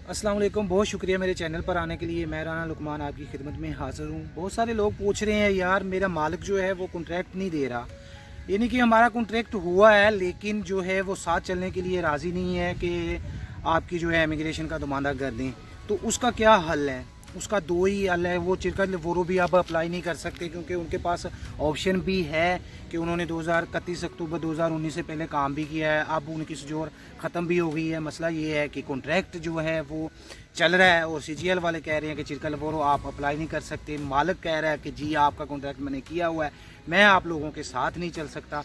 अस्सलाम वालेकुम। बहुत शुक्रिया मेरे चैनल पर आने के लिए। मैं राना लुकमान आपकी खिदमत में हाज़िर हूँ। बहुत सारे लोग पूछ रहे हैं यार मेरा मालिक जो है वो कॉन्ट्रैक्ट नहीं दे रहा, यानी कि हमारा कॉन्ट्रैक्ट हुआ है लेकिन जो है वो साथ चलने के लिए राज़ी नहीं है कि आपकी जो है इमिग्रेशन का नुमाइंदा कर दें। तो उसका क्या हल है? उसका दो ही हल है। वो चिरका वो भी आप अप्लाई नहीं कर सकते क्योंकि उनके पास ऑप्शन भी है कि उन्होंने 31 अक्टूबर 2019 से पहले काम भी किया है। अब उनकी सजोर ख़त्म भी हो गई है। मसला ये है कि कॉन्ट्रैक्ट जो है वो चल रहा है और CGL वाले कह रहे हैं कि चिरका लवोरो आप अप्लाई नहीं कर सकते। मालिक कह रहा है कि जी आपका कॉन्ट्रैक्ट मैंने किया हुआ है, मैं आप लोगों के साथ नहीं चल सकता।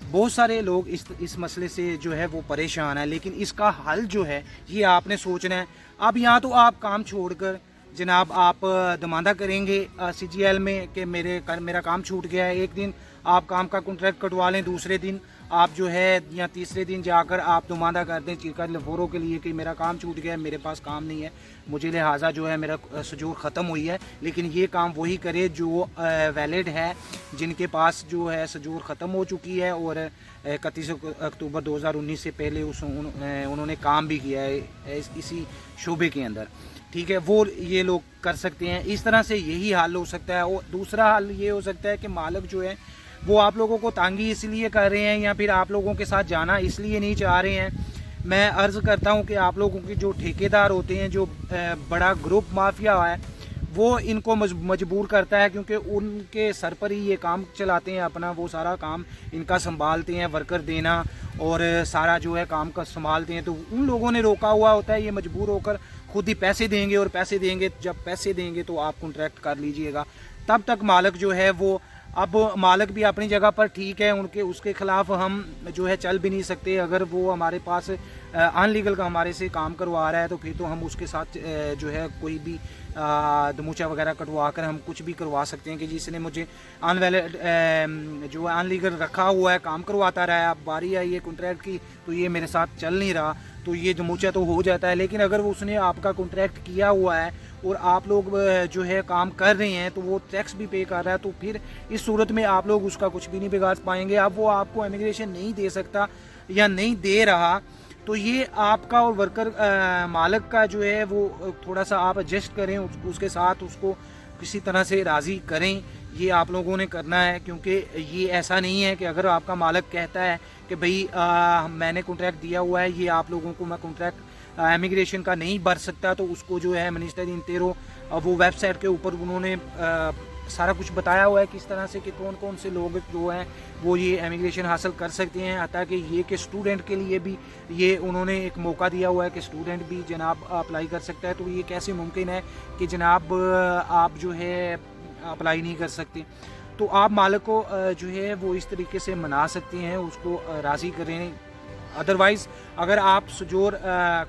बहुत सारे लोग इस मसले से जो है वो परेशान है, लेकिन इसका हल जो है ये आपने सोचना है। अब यहाँ तो आप काम छोड़कर जनाब आप दमांदा करेंगे CGL में कि मेरा काम छूट गया है। एक दिन आप काम का कॉन्ट्रैक्ट कटवा लें, दूसरे दिन आप जो है या तीसरे दिन जाकर आप दमांदा कर दें चिरका लवोरो के लिए कि मेरा काम छूट गया है, मेरे पास काम नहीं है, मुझे लिहाजा जो है मेरा सजूर ख़त्म हुई है। लेकिन ये काम वही करे जो वैलिड है, जिनके पास जो है सजूर ख़त्म हो चुकी है और 31 अक्टूबर 2019 से पहले उन्होंने काम भी किया है इसी शोबे के अंदर। ठीक है, वो ये लोग कर सकते हैं। इस तरह से यही हल हो सकता है। और दूसरा हल ये हो सकता है कि मालिक जो है वो आप लोगों को तंगी इसलिए कर रहे हैं या फिर आप लोगों के साथ जाना इसलिए नहीं चाह रहे हैं। मैं अर्ज़ करता हूं कि आप लोगों के जो ठेकेदार होते हैं, जो बड़ा ग्रुप माफिया है, वो इनको मजबूर करता है क्योंकि उनके सर पर ही ये काम चलाते हैं अपना। वो सारा काम इनका संभालते हैं, वर्कर देना और सारा जो है काम का संभालते हैं। तो उन लोगों ने रोका हुआ होता है, ये मजबूर होकर खुद ही पैसे देंगे और पैसे देंगे, जब पैसे देंगे तो आप कॉन्ट्रैक्ट कर लीजिएगा। तब तक मालिक जो है वो, अब मालिक भी अपनी जगह पर ठीक है, उसके ख़िलाफ़ हम जो है चल भी नहीं सकते। अगर वो हमारे पास अनलीगल का हमारे से काम करवा रहा है तो फिर तो हम उसके साथ जो है कोई भी दमूचा वगैरह कटवा कर हम कुछ भी करवा सकते हैं कि जिसने मुझे अनवैलिड जो है अनलीगल रखा हुआ है, काम करवाता रहा है, अब बारी आई है कॉन्ट्रैक्ट की तो ये मेरे साथ चल नहीं रहा, तो ये दमूचा तो हो जाता है। लेकिन अगर वो उसने आपका कॉन्ट्रैक्ट किया हुआ है और आप लोग जो है काम कर रहे हैं तो वो टैक्स भी पे कर रहा है, तो फिर इस सूरत में आप लोग उसका कुछ भी नहीं बिगाड़ पाएंगे। अब वो आपको इमिग्रेशन नहीं दे सकता या नहीं दे रहा, तो ये आपका और वर्कर मालिक का जो है वो थोड़ा सा आप एडजस्ट करें, उसके साथ उसको किसी तरह से राज़ी करें। ये आप लोगों ने करना है क्योंकि ये ऐसा नहीं है कि अगर आपका मालिक कहता है कि भाई मैंने कॉन्ट्रैक्ट दिया हुआ है, ये आप लोगों को मैं कॉन्ट्रैक्ट इमिग्रेशन का नहीं भर सकता, तो उसको जो है मिनिस्टर इंटेरो वो वेबसाइट के ऊपर उन्होंने सारा कुछ बताया हुआ है किस तरह से कि कौन कौन से लोग जो हैं वो ये इमिग्रेशन हासिल कर सकते हैं। हत्ता कि ये कि स्टूडेंट के लिए भी ये उन्होंने एक मौका दिया हुआ है कि स्टूडेंट भी जनाब अप्लाई कर सकता है। तो ये कैसे मुमकिन है कि जनाब आप जो है अप्लाई नहीं कर सकते? तो आप मालिक को जो है वो इस तरीके से मना सकते हैं, उसको राज़ी करें। अदरवाइज़ अगर आप सजोर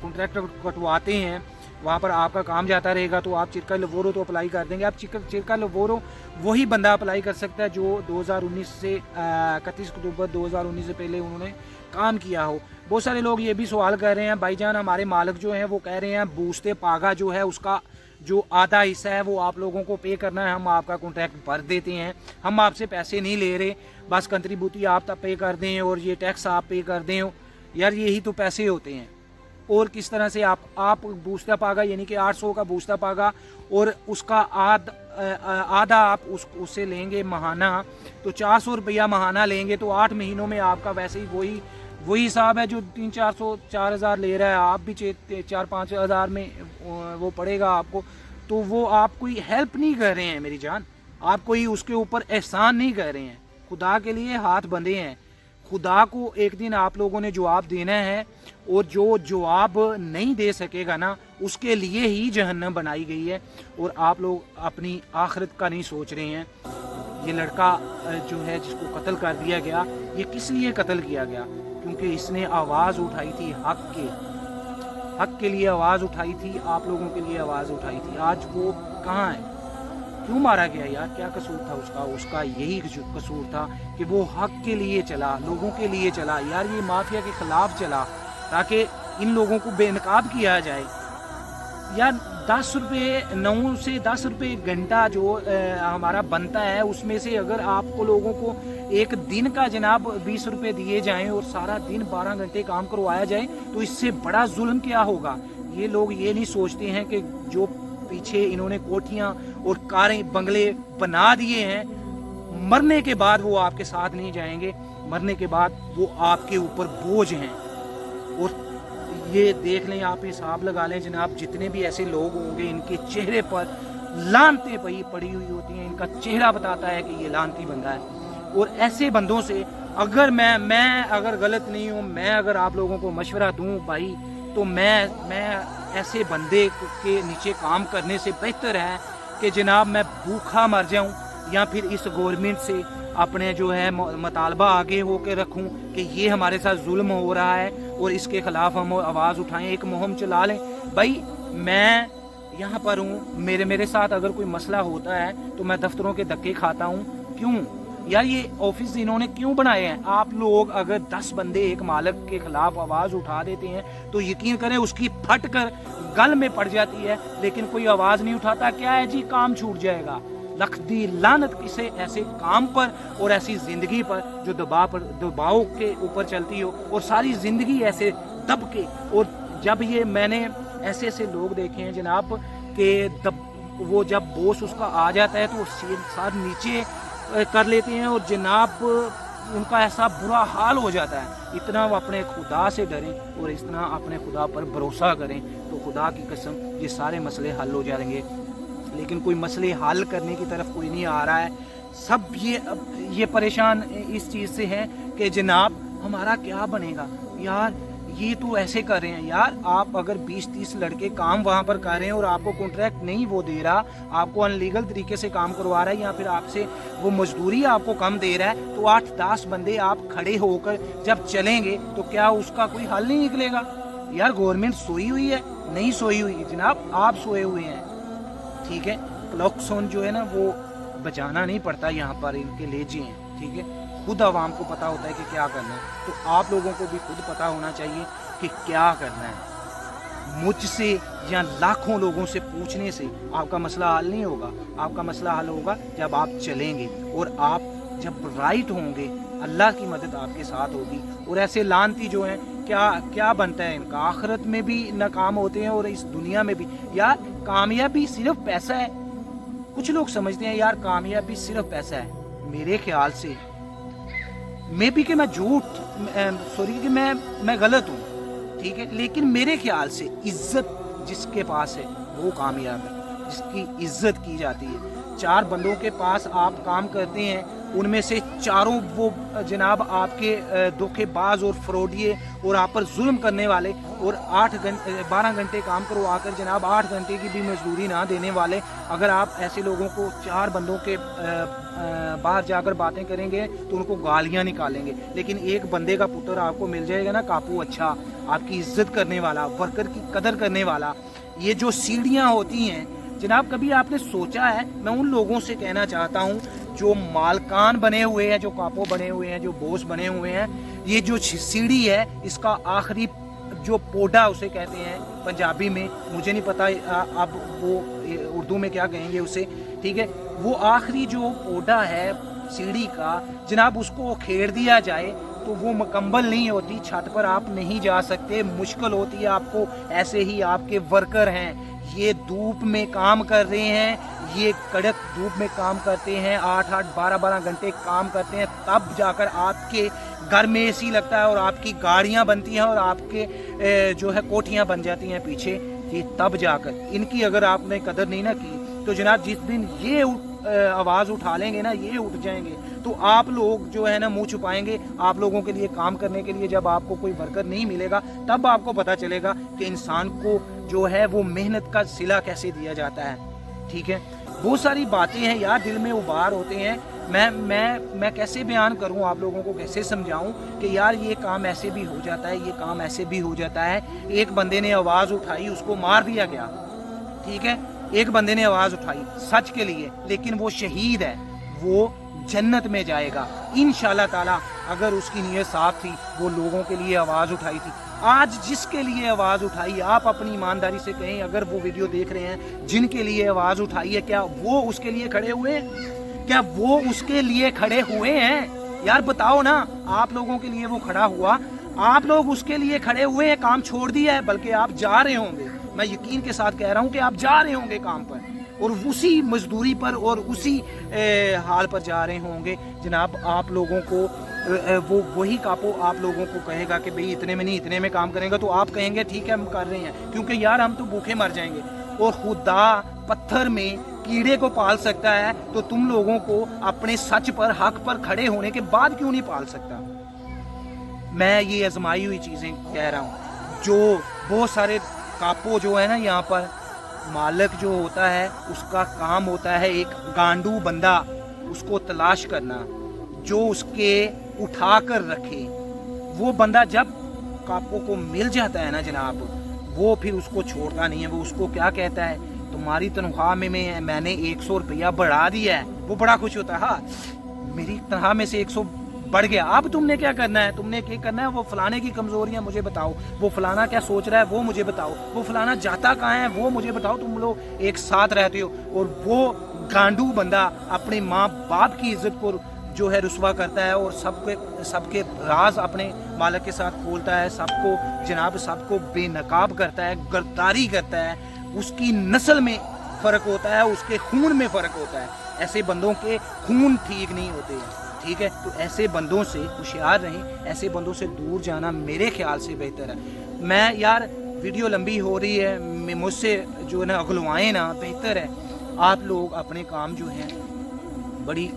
कॉन्ट्रैक्ट कटवाते हैं, वहाँ पर आपका काम जाता रहेगा, तो आप चिरका लवोरो तो अप्लाई कर देंगे। आप चिरका लवोरो वही बंदा अप्लाई कर सकता है जो 2019 से 31 अक्टूबर 2019 से पहले उन्होंने काम किया हो। बहुत सारे लोग ये भी सवाल कर रहे हैं, भाईजान हमारे मालिक जो हैं वो कह रहे हैं बूझते पागा जो है उसका जो आधा हिस्सा है वो आप लोगों को पे करना है, हम आपका कॉन्ट्रैक्ट भर देते हैं, हम आपसे पैसे नहीं ले रहे, बस कंट्रीब्यूटी आप तब पे कर दें और ये टैक्स आप पे कर दें। यार यही तो पैसे होते हैं। और किस तरह से आप बूझता पागा यानी कि 800 का बूझता पागा और उसका आधा आप उससे लेंगे महाना, तो 400 रुपया महाना लेंगे, तो 8 महीनों में आपका वैसे ही वही हिसाब है जो 3-400-4,000 ले रहा है, आप भी 4-5 हज़ार में वो पड़ेगा आपको। तो वो आप कोई हेल्प नहीं कर रहे हैं मेरी जान, आप कोई उसके ऊपर एहसान नहीं कर रहे हैं। खुदा के लिए हाथ बंधे हैं, खुदा को एक दिन आप लोगों ने जवाब देना है और जो जवाब नहीं दे सकेगा ना उसके लिए ही जहन्नम बनाई गई है। और आप लोग अपनी आखिरत का नहीं सोच रहे हैं। ये लड़का जो है जिसको कत्ल कर दिया गया, ये किस लिए कत्ल किया गया? क्योंकि इसने आवाज़ उठाई थी हक के लिए आवाज़ उठाई थी, आप लोगों के लिए आवाज़ उठाई थी। आज वो कहाँ है? क्यों मारा गया यार? क्या कसूर था उसका यही कसूर था कि वो हक के लिए चला, लोगों के लिए चला यार, ये माफिया के खिलाफ चला ताकि इन लोगों को बेनकाब किया जाए। यार 10 रुपये 9 से 10 रुपये घंटा जो हमारा बनता है उसमें से अगर आपको लोगों को एक दिन का जनाब 20 रुपये दिए जाएं और सारा दिन 12 घंटे काम करवाया जाए तो इससे बड़ा जुल्म क्या होगा? ये लोग ये नहीं सोचते हैं कि जो पीछे इन्होंने कोठियाँ और कारें बंगले बना दिए हैं, मरने के बाद वो आपके साथ नहीं जाएंगे, मरने के बाद वो आपके ऊपर बोझ हैं। और ये देख लें, आप हिसाब लगा लें जनाब, जितने भी ऐसे लोग होंगे इनके चेहरे पर लानतें पड़ी हुई होती हैं, इनका चेहरा बताता है कि ये लानती बंदा है। और ऐसे बंदों से अगर मैं अगर गलत नहीं हूँ, मैं अगर आप लोगों को मशवरा दूँ भाई, तो मैं ऐसे बंदे के नीचे काम करने से बेहतर है कि जनाब मैं भूखा मर जाऊँ या फिर इस गवर्नमेंट से अपने जो है मुतालबा आगे होकर रखूं कि ये हमारे साथ जुल्म हो रहा है और इसके खिलाफ हम आवाज़ उठाएं, एक मुहिम चला लें। भाई मैं यहाँ पर हूँ, मेरे साथ अगर कोई मसला होता है तो मैं दफ्तरों के धक्के खाता हूँ। क्यों यार, ये ऑफिस इन्होंने क्यों बनाए हैं? आप लोग अगर 10 बंदे एक मालिक के खिलाफ आवाज़ उठा देते हैं तो यकीन करें उसकी फट कर गल में पड़ जाती है, लेकिन कोई आवाज़ नहीं उठाता। क्या है जी, काम छूट जाएगा। लखदी लानत किसे ऐसे काम पर और ऐसी ज़िंदगी पर जो दबाव के ऊपर चलती हो और सारी ज़िंदगी ऐसे दब के। और जब ये मैंने ऐसे लोग देखे हैं जनाब कि वो जब बॉस उसका आ जाता है तो साथ नीचे कर लेते हैं और जनाब उनका ऐसा बुरा हाल हो जाता है। इतना वो अपने खुदा से डरें और इतना अपने खुदा पर भरोसा करें तो खुदा की कसम ये सारे मसले हल हो जाएंगे। लेकिन कोई मसले हल करने की तरफ कोई नहीं आ रहा है। सब ये परेशान इस चीज़ से हैं कि जनाब हमारा क्या बनेगा यार, ये तो ऐसे कर रहे हैं यार। आप अगर 20-30 लड़के काम वहाँ पर कर रहे हैं और आपको कॉन्ट्रैक्ट नहीं वो दे रहा, आपको अनलीगल तरीके से काम करवा रहा है या फिर आपसे वो मजदूरी आपको कम दे रहा है, तो 8-10 बंदे आप खड़े होकर जब चलेंगे तो क्या उसका कोई हल नहीं निकलेगा? यार गवर्नमेंट सोई हुई है? नहीं सोई हुई जनाब, आप सोए हुए हैं। ठीक है, क्लॉक्सोन जो है ना वो बचाना नहीं पड़ता, यहाँ पर इनके लेजे हैं। ठीक है, खुद आवाम को पता होता है कि क्या करना है, तो आप लोगों को भी खुद पता होना चाहिए कि क्या करना है। मुझसे या लाखों लोगों से पूछने से आपका मसला हल नहीं होगा। आपका मसला हल होगा जब आप चलेंगे और आप जब राइट होंगे, अल्लाह की मदद आपके साथ होगी। और ऐसे लानती जो हैं क्या बनता है इनका, आखिरत में भी नाकाम होते हैं और इस दुनिया में भी। यार कामयाबी सिर्फ पैसा है? कुछ लोग समझते हैं यार कामयाबी सिर्फ पैसा है। मेरे ख्याल से मैं भी कि मैं कि मैं गलत हूँ, ठीक है, लेकिन मेरे ख्याल से इज्जत जिसके पास है वो कामयाब है, जिसकी इज्जत की जाती है। 4 बंदों के पास आप काम करते हैं, उनमें से चारों वो जनाब आपके धोखेबाज और फ्रॉडिये और आप पर जुल्म करने वाले और 12 घंटे काम करवा कर जनाब 8 घंटे की भी मजदूरी ना देने वाले, अगर आप ऐसे लोगों को 4 बंदों के बाहर जाकर बातें करेंगे तो उनको गालियां निकालेंगे। लेकिन एक बंदे का पुत्र आपको मिल जाएगा ना कापू, अच्छा, आपकी इज्जत करने वाला, वर्कर की कदर करने वाला। ये जो सीढ़ियाँ होती हैं जनाब, कभी आपने सोचा है? मैं उन लोगों से कहना चाहता हूँ जो मालकान बने हुए हैं, जो कापो बने हुए हैं, जो बॉस बने हुए हैं, ये जो सीढ़ी है इसका आखिरी जो पोडा उसे कहते हैं पंजाबी में, मुझे नहीं पता अब वो उर्दू में क्या कहेंगे उसे, ठीक है, वो आखिरी जो पोडा है सीढ़ी का जनाब, उसको खेड़ दिया जाए तो वो मुकम्मल नहीं होती। छत पर आप नहीं जा सकते, मुश्किल होती है आपको। ऐसे ही आपके वर्कर हैं, ये धूप में काम कर रहे हैं, ये कड़क धूप में काम करते हैं, 8-8 12-12 घंटे काम करते हैं, तब जाकर आपके घर में एसी लगता है और आपकी गाड़ियां बनती हैं और आपके जो है कोठियां बन जाती हैं पीछे। ये तब जाकर इनकी अगर आपने कदर नहीं ना की तो जनाब जिस दिन ये आवाज़ उठा लेंगे ना, ये उठ जाएंगे, तो आप लोग जो है ना मुंह छुपाएंगे। आप लोगों के लिए काम करने के लिए जब आपको कोई वर्कर नहीं मिलेगा तब आपको पता चलेगा कि इंसान को जो है वो मेहनत का सिला कैसे दिया जाता है। ठीक है, बहुत सारी बातें हैं यार, दिल में उबार होते हैं। मैं कैसे बयान करूं, आप लोगों को कैसे समझाऊं कि यार ये काम ऐसे भी हो जाता है, ये काम ऐसे भी हो जाता है। एक बंदे ने आवाज़ उठाई, उसको मार दिया गया, ठीक है, एक बंदे ने आवाज़ उठाई सच के लिए, लेकिन वो शहीद है, वो जन्नत में जाएगा इंशाल्लाह ताला। अगर उसकी नीयत साफ थी, वो लोगों के लिए आवाज़ उठाई थी। आज जिसके लिए आवाज़ उठाई, आप अपनी ईमानदारी से कहें, अगर वो वीडियो देख रहे हैं जिनके लिए आवाज़ उठाई है, क्या वो उसके लिए खड़े हुए हैं? क्या वो उसके लिए खड़े हुए हैं? यार बताओ ना, आप लोगों के लिए वो खड़ा हुआ, आप लोग उसके लिए खड़े हुए हैं, काम छोड़ दिया है, बल्कि आप जा रहे होंगे, मैं यकीन के साथ कह रहा हूँ कि आप जा रहे होंगे काम पर और उसी मजदूरी पर और उसी हाल पर जा रहे होंगे जनाब। आप लोगों को वो वही कापो आप लोगों को कहेगा कि भाई इतने में नहीं इतने में काम करेंगे, तो आप कहेंगे ठीक है हम कर रहे हैं, क्योंकि यार हम तो भूखे मर जाएंगे। और खुदा पत्थर में कीड़े को पाल सकता है तो तुम लोगों को अपने सच पर हक पर खड़े होने के बाद क्यों नहीं पाल सकता। मैं ये आजमाई हुई चीज़ें कह रहा हूँ। जो बहुत सारे कापो जो है ना यहाँ पर, मालिक जो होता है उसका काम होता है एक गांडू बंदा उसको तलाश करना जो उसके उठा कर रखे। वो बंदा जब कापो को मिल जाता है ना जनाब, वो फिर उसको छोड़ता नहीं है। वो उसको क्या कहता है, तुम्हारी तनख्वाह में मैंने 100 रुपया बढ़ा दिया है। वो बड़ा खुश होता है, हाँ मेरी तनख्वाह में से 100 बढ़ गया। अब तुमने क्या करना है, तुमने क्या करना है, वो फलाने की कमजोरियां मुझे बताओ, वो फलाना क्या सोच रहा है वो मुझे बताओ, वो फलाना जाता कहाँ है वो मुझे बताओ। तुम लोग एक साथ रहते हो। और वो गांडू बंदा अपने माँ बाप की इज्जत को जो है रुसवा करता है और सबके राज अपने मालिक के साथ खोलता है, सबको जनाब सबको बेनकाब करता है, गद्दारी करता है। उसकी नस्ल में फ़र्क होता है, उसके खून में फ़र्क होता है। ऐसे बंदों के खून ठीक नहीं होते हैं, ठीक है। तो ऐसे बंदों से होशियार रहें, ऐसे बंदों से दूर जाना मेरे ख्याल से बेहतर है। मैं यार वीडियो लंबी हो रही है, मुझसे जो है ना अगलवाएं ना, बेहतर है आप लोग अपने काम जो है बड़ी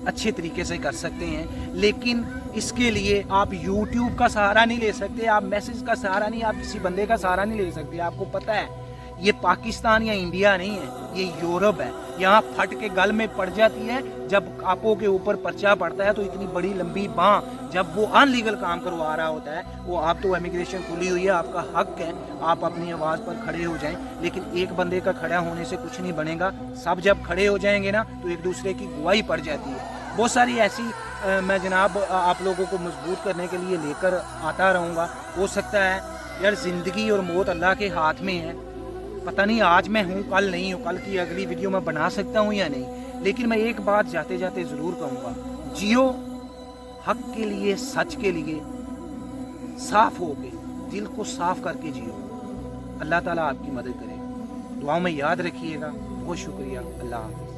अच्छे तरीके से कर सकते हैं। लेकिन इसके लिए आप YouTube का सहारा नहीं ले सकते, आप मैसेज का सहारा नहीं, आप किसी बंदे का सहारा नहीं ले सकते। आपको पता है ये पाकिस्तान या इंडिया नहीं है, ये यूरोप है। यहाँ फट के गल में पड़ जाती है। जब कापों के ऊपर पर्चा पड़ता है तो इतनी बड़ी लंबी बाँ, जब वो अनलीगल काम करवा रहा होता है, वो आप तो इमिग्रेशन खुली हुई है, आपका हक है, आप अपनी आवाज़ पर खड़े हो जाएं। लेकिन एक बंदे का खड़ा होने से कुछ नहीं बनेगा। सब जब खड़े हो जाएंगे ना तो एक दूसरे की गवाही पड़ जाती है। बहुत सारी ऐसी मैं जनाब आप लोगों को मजबूत करने के लिए लेकर आता रहूँगा। हो सकता है यार ज़िंदगी और मौत अल्लाह के हाथ में है। पता नहीं आज मैं हूँ कल नहीं हूँ, कल की अगली वीडियो मैं बना सकता हूँ या नहीं। लेकिन मैं एक बात जाते जाते ज़रूर कहूँगा, जियो हक के लिए, सच के लिए, साफ हो के, दिल को साफ करके जियो। अल्लाह ताला आपकी मदद करे। दुआओं में याद रखिएगा। बहुत शुक्रिया। अल्लाह हाफ़िज़।